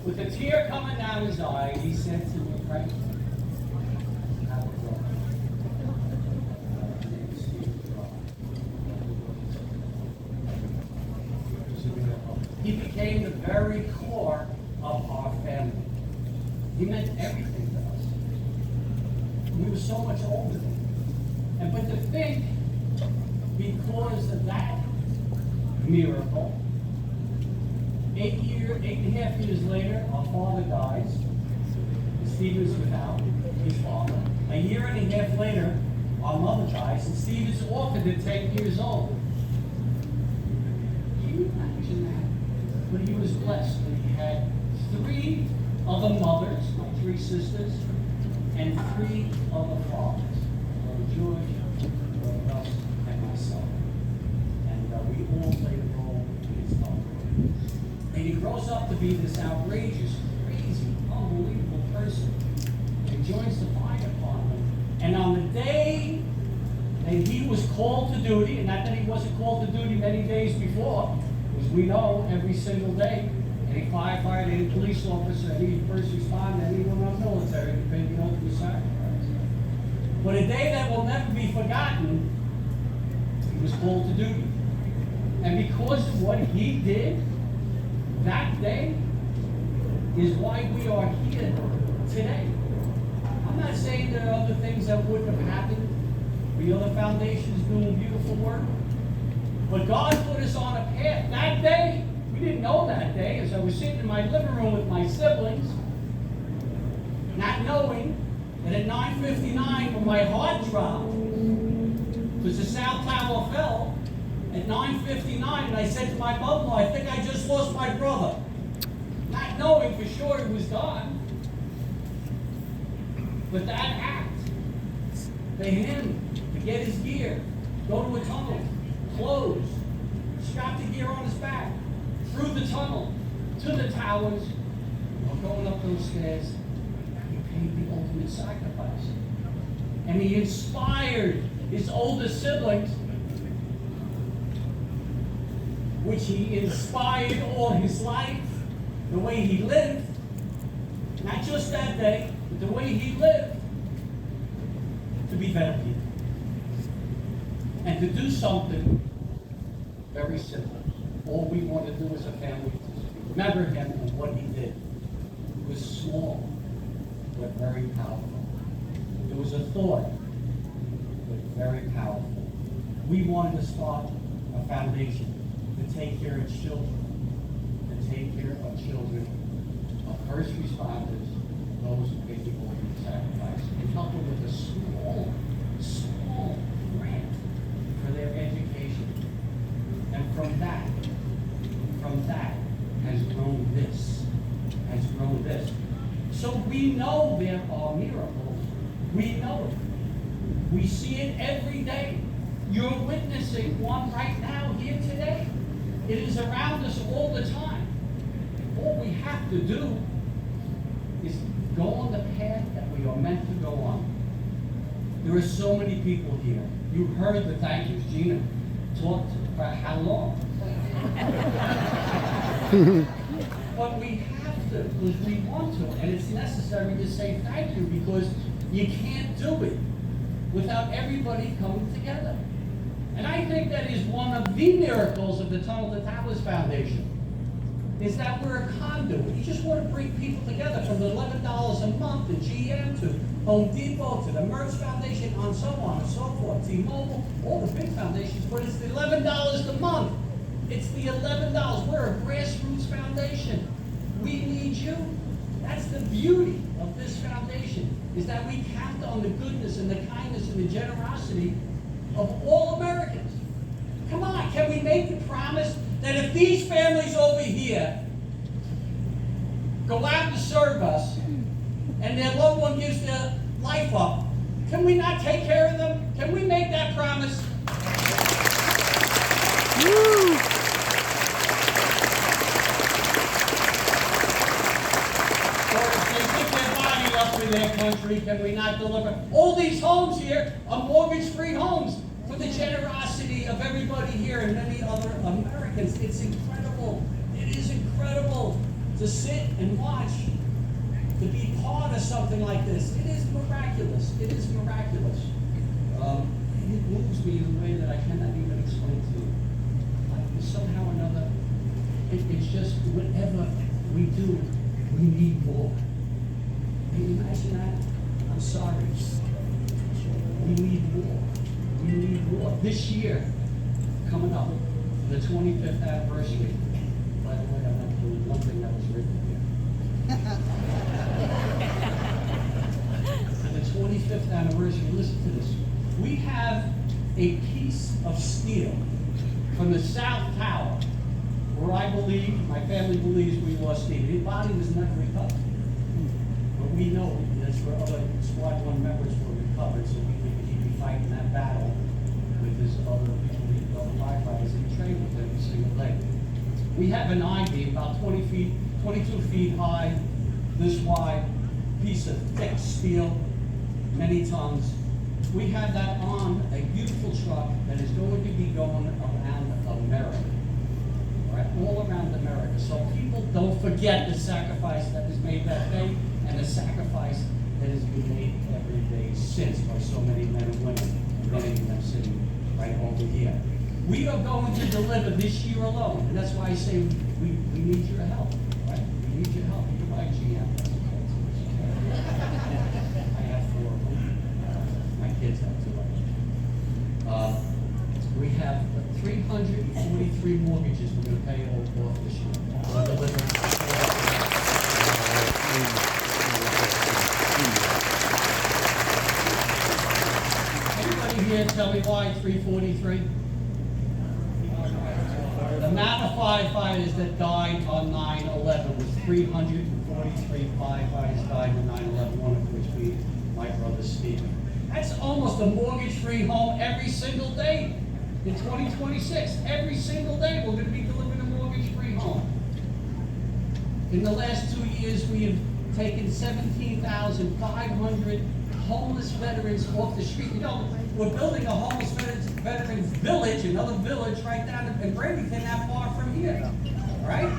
With a tear coming down his eye, he said to me, Frank, have a brother. He became the very core of our family. He meant everything to us. We were so much older than him. And but to think, because of that miracle, 8.5 years later, our father dies. Steve is without his father. A year and a half later, our mother dies, and Steve is orphaned at 10 years old. Can you imagine that? But he was blessed that he had 3 other mothers, my 3 sisters, and 3 other fathers. Brother George, Brother Russ, and myself. And we all played a role in his life. And he grows up to be this outrageous, crazy, unbelievable person. And joins the fire department. And on the day that he was called to duty, and not that he wasn't called to duty many days before, because we know every single day, any firefighter, any police officer, any first responder, anyone in the military can pay the ultimate sacrifice. But a day that will never be forgotten, he was called to duty. And because of what he did that day is why we are here today. I'm not saying there are other things that wouldn't have happened. The other foundations doing beautiful work. But God put us on a path that day. We didn't know that day as I was sitting in my living room with my siblings, not knowing that at 9:59 when my heart dropped, because the South Tower fell, at 9:59, and I said to my mother-in-law, I think I just lost my brother. Not knowing for sure he was gone. But that act, for him to get his gear, go to a tunnel, close, strap the gear on his back, through the tunnel, to the towers, or going up those stairs, he paid the ultimate sacrifice. And he inspired his older siblings, which he inspired all his life, the way he lived, not just that day, but the way he lived, to be better people. And to do something very simple. All we want to do as a family is remember him and what he did. It was small, but very powerful. It was a thought, but very powerful. We wanted to start a foundation to take care of children, of first responders, those who paid the ultimate sacrifice, and coupled with a small grant for their education. And from that has grown this. So we know there are miracles. We know it. We see it every day. You're witnessing one right now here today. It is around us all the time. All we have to do is go on the path that we are meant to go on. There are so many people here. You heard the thank yous. Gina talked for how long? But we have to, because we want to, and it's necessary to say thank you, because you can't do it without everybody coming together. And I think that is one of the miracles of the Tunnel to Towers Foundation, is that we're a conduit. We just want to bring people together, from the $11 a month to GM to Home Depot to the Mertz Foundation, and so on and so forth, T-Mobile, all the big foundations, but it's the $11 a month. It's the $11. We're a grassroots foundation. We need you. That's the beauty of this foundation, is that we count on the goodness and the kindness and the generosity of all Americans. Come on, can we make the promise that if these families over here go out to serve us and their loved one gives their life up, can we not take care of them? Can we make that promise? Woo! Or if they put their body up in their country, can we not deliver? All these homes here are mortgage-free homes for the generosity of everybody here and many other Americans. It's incredible. It is incredible to sit and watch, to be part of something like this. It is miraculous. It is miraculous. It moves me in a way that I cannot even explain to you. Like, somehow or another, it's just whatever we do, we need more. Can you imagine that? I'm sorry. We need more. We need more. This year, coming up, the 25th anniversary. By the way, I went through one thing that was written here. For the 25th anniversary, listen to this. We have a piece of steel from the South Tower, where I believe, my family believes we lost Steve. His body was never recovered. But we know that's where other Squad 1 members were recovered, so we think he'd be fighting that battle with his other people, the other firefighters that he trained with every single day. We have an I-beam about 20 feet, 22 feet high, this wide, piece of thick steel, many tons. We have that on a beautiful truck that is going to be going around America. Right, all around America. So people don't forget the sacrifice that is made that day and the sacrifice that has been made every day since by so many men and women, and many of them sitting right over here. We are going to deliver this year alone, and that's why I say we need your help, right? We need your help. You're my GM. I have 4 of them. My kids have 2 of them. We have 343 mortgages we're going to pay off this year. We'll deliver. Anybody here tell me why 343? The amount of firefighters that died on 9/11 was 343 firefighters died on 9/11, one of which being my brother Stephen. That's almost a mortgage-free home every single day. In 2026, every single day, we're going to be delivering a mortgage-free home. In the last 2 years, we have taken 17,500 homeless veterans off the street. You know, we're building a homeless veterans village, another village right down in Bradenton, not far from here. Right?